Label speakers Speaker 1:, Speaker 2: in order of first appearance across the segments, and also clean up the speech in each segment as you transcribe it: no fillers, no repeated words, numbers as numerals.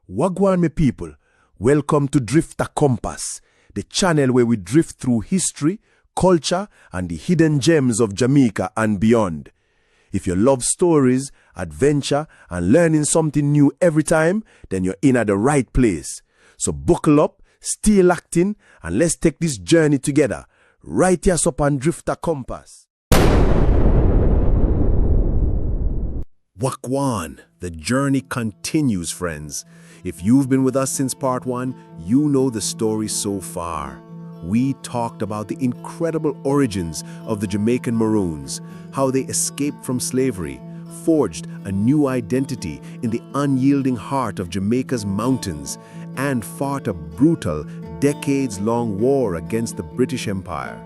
Speaker 1: Wagwan me people, welcome to Drifta Kompass, the channel where we drift through history, culture, and the hidden gems of Jamaica and beyond. If you love stories, adventure, and learning something new every time, then you're in at the right place. So buckle up, stay locked in, and let's take this journey together. Right here up on Drifta Kompass. Wagwan, the journey continues, friends. If you've been with us since part 1, you know the story so far. We talked about the incredible origins of the Jamaican Maroons, how they escaped from slavery, forged a new identity in the unyielding heart of Jamaica's mountains, and fought a brutal, decades-long war against the British Empire.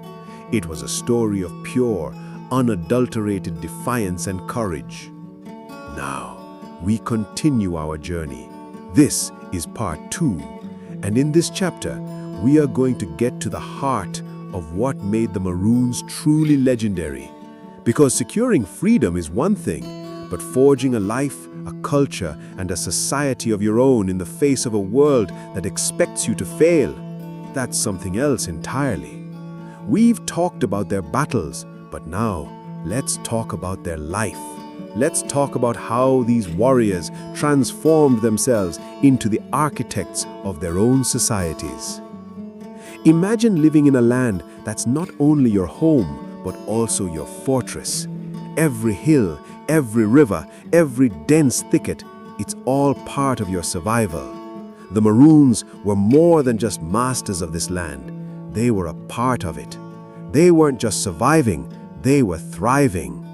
Speaker 1: It was a story of pure, unadulterated defiance and courage. Now, we continue our journey. This is part 2, and in this chapter, we are going to get to the heart of what made the Maroons truly legendary. Because securing freedom is one thing, but forging a life, a culture, and a society of your own in the face of a world that expects you to fail, that's something else entirely. We've talked about their battles, but now, let's talk about their life. Let's talk about how these warriors transformed themselves into the architects of their own societies. Imagine living in a land that's not only your home, but also your fortress. Every hill, every river, every dense thicket, it's all part of your survival. The Maroons were more than just masters of this land. They were a part of it. They weren't just surviving, they were thriving.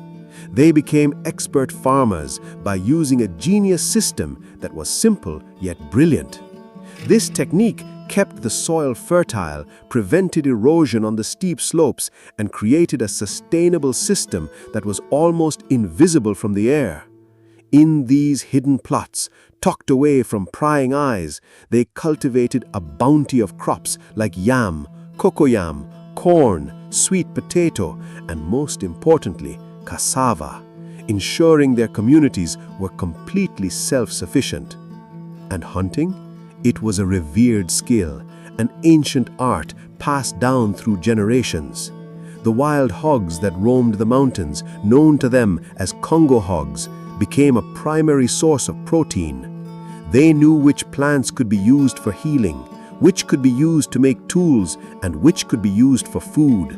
Speaker 1: They became expert farmers by using a genius system that was simple yet brilliant. This technique kept the soil fertile, prevented erosion on the steep slopes, and created a sustainable system that was almost invisible from the air. In these hidden plots, tucked away from prying eyes, they cultivated a bounty of crops like yam, cocoyam, corn, sweet potato, and most importantly, cassava, ensuring their communities were completely self-sufficient. And hunting? It was a revered skill, an ancient art passed down through generations. The wild hogs that roamed the mountains, known to them as Congo hogs, became a primary source of protein. They knew which plants could be used for healing, which could be used to make tools, and which could be used for food.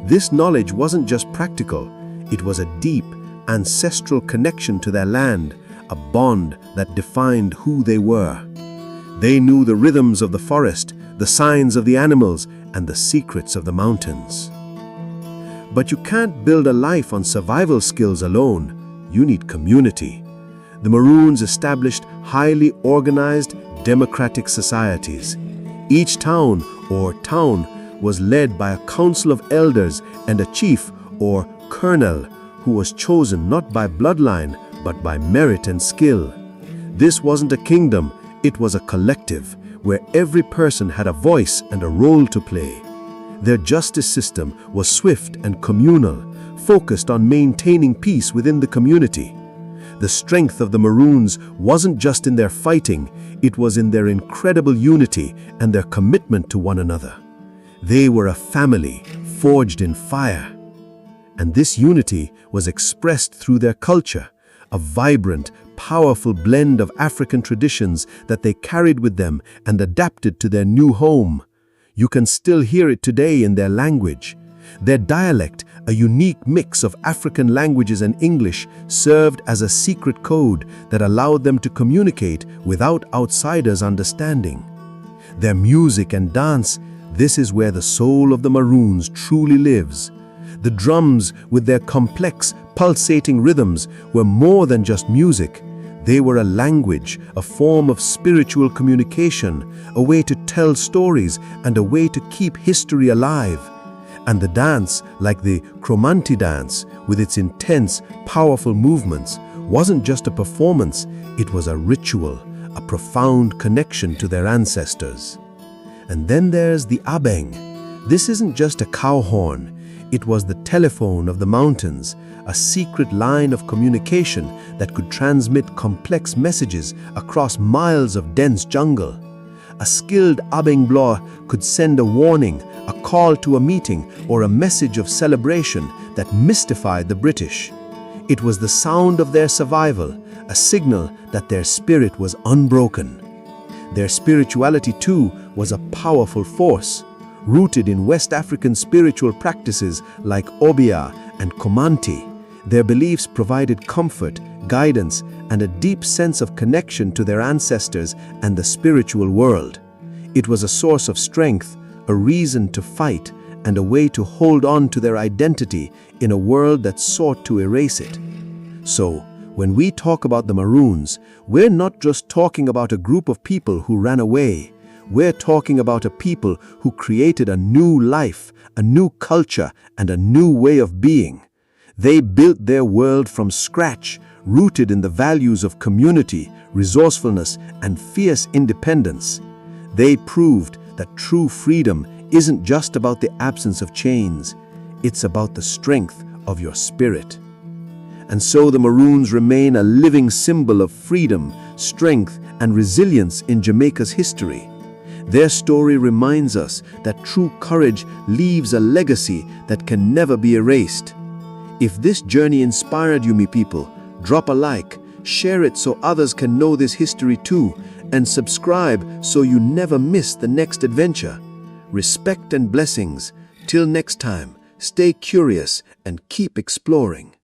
Speaker 1: This knowledge wasn't just practical. It was a deep, ancestral connection to their land, a bond that defined who they were. They knew the rhythms of the forest, the signs of the animals, and the secrets of the mountains. But you can't build a life on survival skills alone. You need community. The Maroons established highly organized, democratic societies. Each town was led by a council of elders and a chief or colonel who was chosen not by bloodline but by merit and skill. This wasn't a kingdom, it was a collective where every person had a voice and a role to play. Their justice system was swift and communal, focused on maintaining peace within the community. The strength of the Maroons wasn't just in their fighting, it was in their incredible unity and their commitment to one another. They were a family forged in fire. And this unity was expressed through their culture, a vibrant, powerful blend of African traditions that they carried with them and adapted to their new home. You can still hear it today in their language. Their dialect, a unique mix of African languages and English, served as a secret code that allowed them to communicate without outsiders understanding. Their music and dance, this is where the soul of the Maroons truly lives. The drums, with their complex, pulsating rhythms, were more than just music. They were a language, a form of spiritual communication, a way to tell stories, and a way to keep history alive. And the dance, like the Cromanti dance, with its intense, powerful movements, wasn't just a performance, it was a ritual, a profound connection to their ancestors. And then there's the abeng. This isn't just a cow horn. It was the telephone of the mountains, a secret line of communication that could transmit complex messages across miles of dense jungle. A skilled abengblor could send a warning, a call to a meeting, or a message of celebration that mystified the British. It was the sound of their survival, a signal that their spirit was unbroken. Their spirituality, too, was a powerful force, rooted in West African spiritual practices like Obia and Komanti. Their beliefs provided comfort, guidance, and a deep sense of connection to their ancestors and the spiritual world. It was a source of strength, a reason to fight, and a way to hold on to their identity in a world that sought to erase it. So, when we talk about the Maroons, we're not just talking about a group of people who ran away. We're talking about a people who created a new life, a new culture, and a new way of being. They built their world from scratch, rooted in the values of community, resourcefulness, and fierce independence. They proved that true freedom isn't just about the absence of chains, it's about the strength of your spirit. And so the Maroons remain a living symbol of freedom, strength, and resilience in Jamaica's history. Their story reminds us that true courage leaves a legacy that can never be erased. If this journey inspired you, me people, drop a like, share it so others can know this history too, and subscribe so you never miss the next adventure. Respect and blessings. Till next time, stay curious and keep exploring.